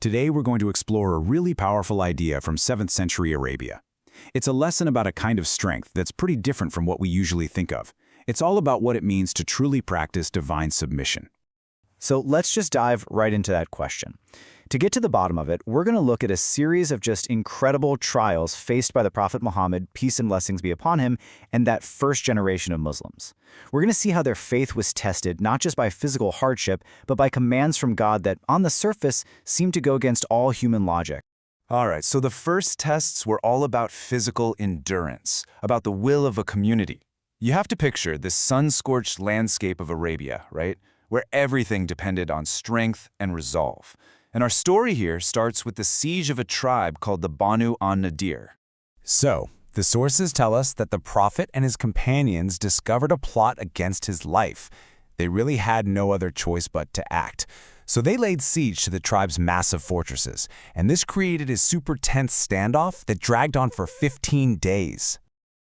Today we're going to explore a really powerful idea from 7th century Arabia. It's a lesson about a kind of strength that's pretty different from what we usually think of. It's all about what it means to truly practice divine submission. So let's just dive right into that question. To get to the bottom of it, we're going to look at a series of just incredible trials faced by the Prophet Muhammad, peace and blessings be upon him, and that first generation of Muslims. We're going to see how their faith was tested not just by physical hardship, but by commands from God that, on the surface, seem to go against all human logic. All right, so the first tests were all about physical endurance, about the will of a community. You have to picture this sun-scorched landscape of Arabia, right? Where everything depended on strength and resolve. And our story here starts with the siege of a tribe called the Banu an-Nadir. So, the sources tell us that the Prophet and his companions discovered a plot against his life. They really had no other choice but to act. So they laid siege to the tribe's massive fortresses, and this created a super tense standoff that dragged on for 15 days.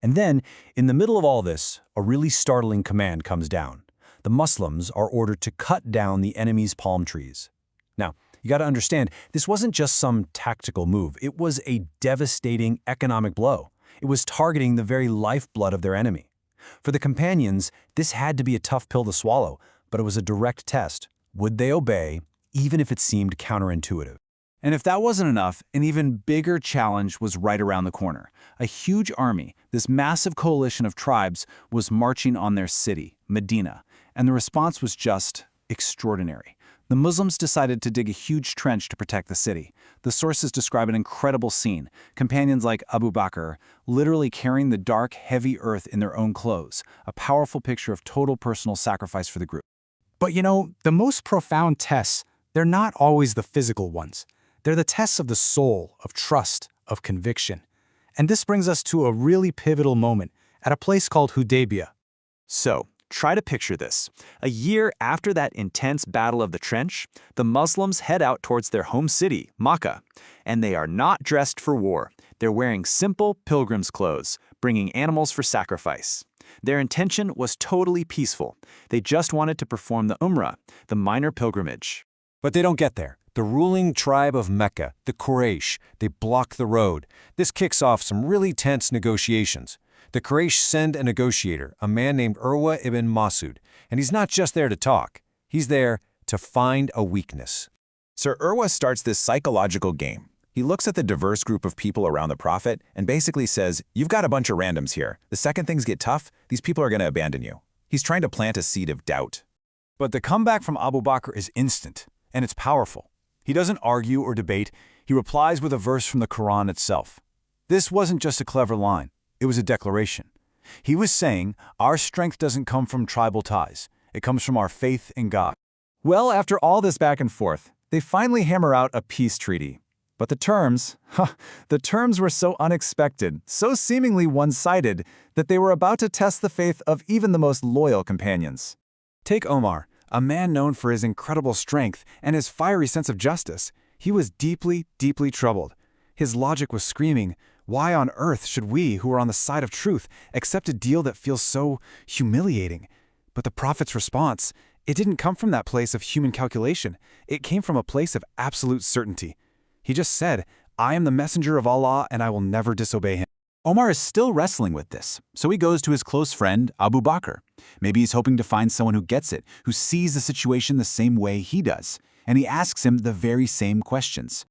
And then, in the middle of all this, a really startling command comes down. The Muslims are ordered to cut down the enemy's palm trees. Now, you got to understand, this wasn't just some tactical move. It was a devastating economic blow. It was targeting the very lifeblood of their enemy. For the companions, this had to be a tough pill to swallow, but it was a direct test. Would they obey, even if it seemed counterintuitive? And if that wasn't enough, an even bigger challenge was right around the corner. A huge army, this massive coalition of tribes, was marching on their city, Medina, and the response was just extraordinary. The Muslims decided to dig a huge trench to protect the city. The sources describe an incredible scene, companions like Abu Bakr literally carrying the dark, heavy earth in their own clothes, a powerful picture of total personal sacrifice for the group. But you know, the most profound tests, they're not always the physical ones. They're the tests of the soul, of trust, of conviction. And this brings us to a really pivotal moment at a place called Hudaibiyah. So, try to picture this. A year after that intense battle of the trench, the Muslims head out towards their home city, Makkah. And they are not dressed for war. They're wearing simple pilgrim's clothes, bringing animals for sacrifice. Their intention was totally peaceful. They just wanted to perform the Umrah, the minor pilgrimage. But they don't get there. The ruling tribe of Mecca, the Quraysh, they block the road. This kicks off some really tense negotiations. The Quraysh send a negotiator, a man named Urwa ibn Masud, and he's not just there to talk. He's there to find a weakness. Sir Urwa starts this psychological game. He looks at the diverse group of people around the Prophet and basically says, you've got a bunch of randoms here. The second things get tough, these people are going to abandon you. He's trying to plant a seed of doubt. But the comeback from Abu Bakr is instant, and it's powerful. He doesn't argue or debate. He replies with a verse from the Quran itself. This wasn't just a clever line. It was a declaration. He was saying, our strength doesn't come from tribal ties. It comes from our faith in God. Well, after all this back and forth, they finally hammer out a peace treaty. But the terms were so unexpected, so seemingly one-sided, that they were about to test the faith of even the most loyal companions. Take Omar, a man known for his incredible strength and his fiery sense of justice. He was deeply, deeply troubled. His logic was screaming, why on earth should we, who are on the side of truth, accept a deal that feels so humiliating? But the Prophet's response, it didn't come from that place of human calculation. It came from a place of absolute certainty. He just said, I am the messenger of Allah and I will never disobey him. Omar is still wrestling with this, so he goes to his close friend, Abu Bakr. Maybe he's hoping to find someone who gets it, who sees the situation the same way he does, and he asks him the very same questions.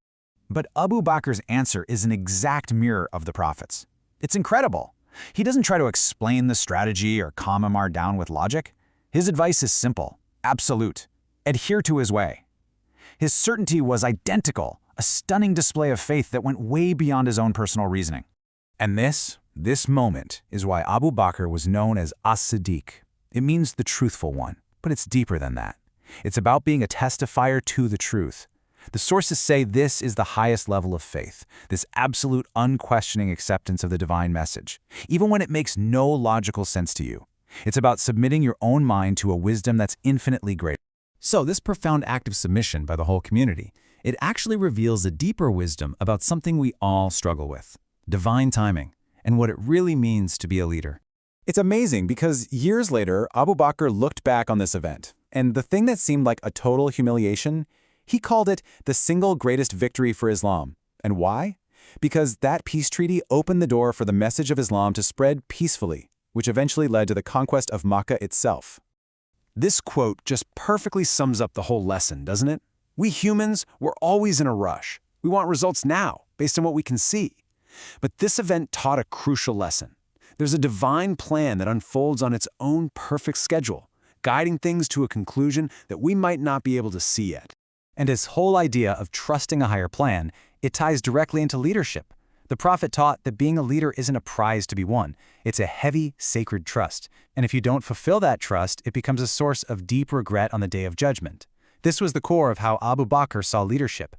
But Abu Bakr's answer is an exact mirror of the Prophet's. It's incredible. He doesn't try to explain the strategy or calm Omar down with logic. His advice is simple, absolute. Adhere to his way. His certainty was identical, a stunning display of faith that went way beyond his own personal reasoning. And this moment is why Abu Bakr was known as as-siddiq. It means the truthful one, but it's deeper than that. It's about being a testifier to the truth. The sources say this is the highest level of faith, this absolute unquestioning acceptance of the divine message, even when it makes no logical sense to you. It's about submitting your own mind to a wisdom that's infinitely greater. So this profound act of submission by the whole community, it actually reveals a deeper wisdom about something we all struggle with, divine timing, and what it really means to be a leader. It's amazing because years later, Abu Bakr looked back on this event, and the thing that seemed like a total humiliation, He called it the single greatest victory for Islam. And why? Because that peace treaty opened the door for the message of Islam to spread peacefully, which eventually led to the conquest of Makkah itself. This quote just perfectly sums up the whole lesson, doesn't it? We humans, we're always in a rush. We want results now, based on what we can see. But this event taught a crucial lesson. There's a divine plan that unfolds on its own perfect schedule, guiding things to a conclusion that we might not be able to see yet. And his whole idea of trusting a higher plan, it ties directly into leadership. The Prophet taught that being a leader isn't a prize to be won. It's a heavy, sacred trust. And if you don't fulfill that trust, it becomes a source of deep regret on the Day of Judgment. This was the core of how Abu Bakr saw leadership.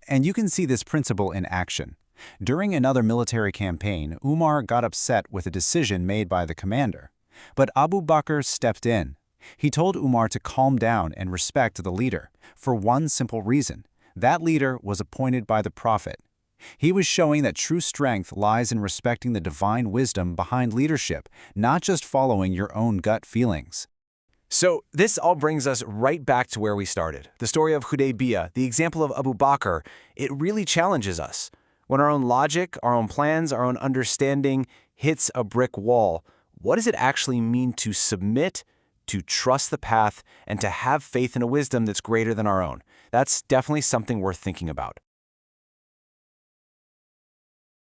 And you can see this principle in action. During another military campaign, Umar got upset with a decision made by the commander. But Abu Bakr stepped in. He told Umar to calm down and respect the leader, for one simple reason. That leader was appointed by the Prophet. He was showing that true strength lies in respecting the divine wisdom behind leadership, not just following your own gut feelings. So this all brings us right back to where we started. The story of Hudaibiyah, the example of Abu Bakr, it really challenges us. When our own logic, our own plans, our own understanding hits a brick wall, what does it actually mean to submit, to trust the path, and to have faith in a wisdom that's greater than our own? That's definitely something worth thinking about.